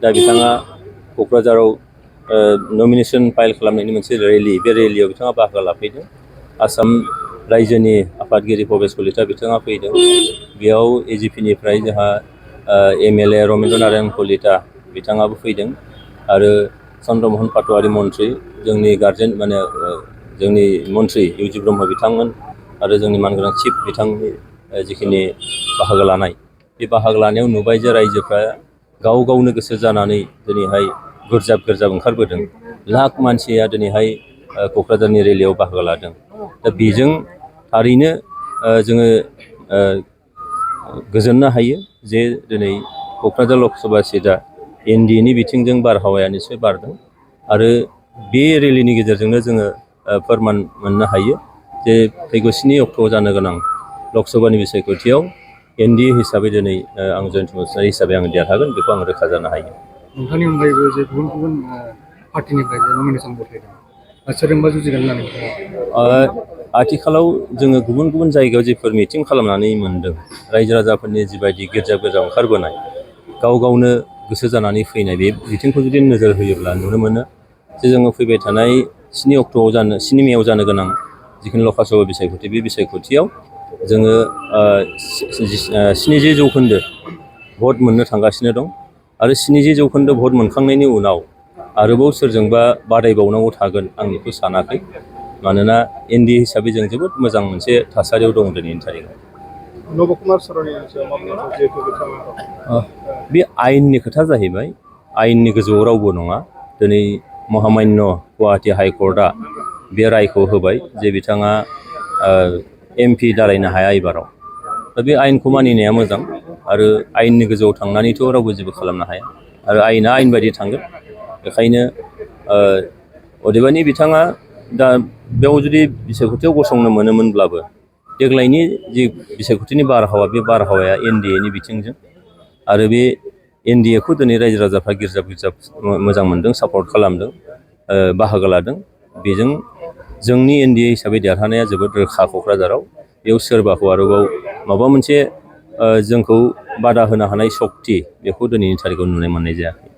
दा बिथाङा क'क्राझाराव नमिनेशन फाइल खालामनायनि मोनसे रेलि, बे रेलियाव बिथाङा बाहागो लाफैदों। आसाम रायजोनि आफादगिरि भबेस कलिता बिथाङा फैदों। बेयाव एजिपिनिफ्राय जोंहा एमएलए रमेन्द्र नारायण कलिता बिथाङाबो फैदों आरो चन्द्रमहन पाटवारी मन्त्रि, जोंनि गार्जेन जोंनि मन्त्रि इउजि ब्रह्म बिथांमोन आरो जोंनि मानगोनां चिफ बिथांनि जिखिनि बाहागो लानाय, बे बाहागो लानायाव नुबाय जे रायजोफ्रा गाव गावनो गोसो जानानै दिनैहाय गोरजाब ओंखारबोदों। लाख मानसिया दिनैहाय क'क्राझारनि रेलियाव बाहागो लादों। दा बेजों थारैनो जोङो गोजोननो हायो जे दिनै क'क्राझार लकसभा सीटआ एनडिएनि बिथिंजों बारहावाया निस्सय बारदों आरो बे रेलिनि गेजेरजोंनो जोङो फोरमान मोननो हायो जे फैगौ 7 अक्ट'आव जानो गोनां लकसभानि बिसायख'थियाव एनडिए हिसाबै दिनै आं जयन्त मुसाहारि हिसाबै आं देरहागोन, बेखौ आं रोखा जानो हायो। नोंथांनि अनगायैबो जे गुबुन गुबुन पार्टिनिफ्राय जे नमिनेशन गथायदों, सोरजोंबा जुजिगोन होननानै आथिखालाव जोङो गुबुन गुबुन जायगायाव जेफोर मिटिं खालामनानै मोनदों, रायजो राजाफोरनि जिबायदि गिर्जा ओंखारबोनाय, गाव गावनो गोसो जानानै फैनाय, बे बिथिंखौ जुदि नोजोर होयोब्ला नुनो मोनो जे जोङो फैबाय थानाय 7 मेआव जानो गोनां जिखिनि लकसभा बिसायख'थि, बे बिसायख'थियाव जोङो 70% भट मोननो थांगासिनो दं आरो 70% भट मोनखांनायनि उनाव आरोबाव सोरजोंबा बादायबावनांगौ थागोन आं बेखौ सानाखै। मानोना एनडिए हिसाबै जों जोबोद मोजां मोनसे थासारियाव दं दिनैनि तारिखाव। बे आयेननि खोथा जाहैबाय, आयेननि गोजौआव रावबो नङा। दिनै महामान्य गुवाहाटि हाइकर्टआ बे रायखौ होबाय जे बिथाङा एमपि दारायनो हाया एबाराव। दा बे आयेनखौ मानिनाया मोजां आरो आयेननि गोजौआव थांनानैथ' रावबो जेबो खालामनो हाया आरो आयेना आयेन बायदि थांगोन। बेखायनो अदेबानि बिथाङा दा बेयाव जुदि बिसायख'थियाव गसंनो मोनोमोनब्लाबो देग्लायनि जि बिसायख'थिनि बारहावा, बे बारहावाया एनडिएनि बिथिंजों आरो बे एनडिएखौ दिनै रायजो राजाफ्रा गिर्जाब मोजां मोनदों, सापर्ट खालामदों, बाहागो लादों। बेजों जोंनि एनडिए हिसाबै देरहानाया जोबोद रोखा क'क्राझाराव। बेयाव सोरबाखौ आरोबाव माबा मोनसे जोंखौ बादा होनो हानाय सक्ति, बेखौ दिनैनि तारिखाव नुनो मोननाय जायाखै।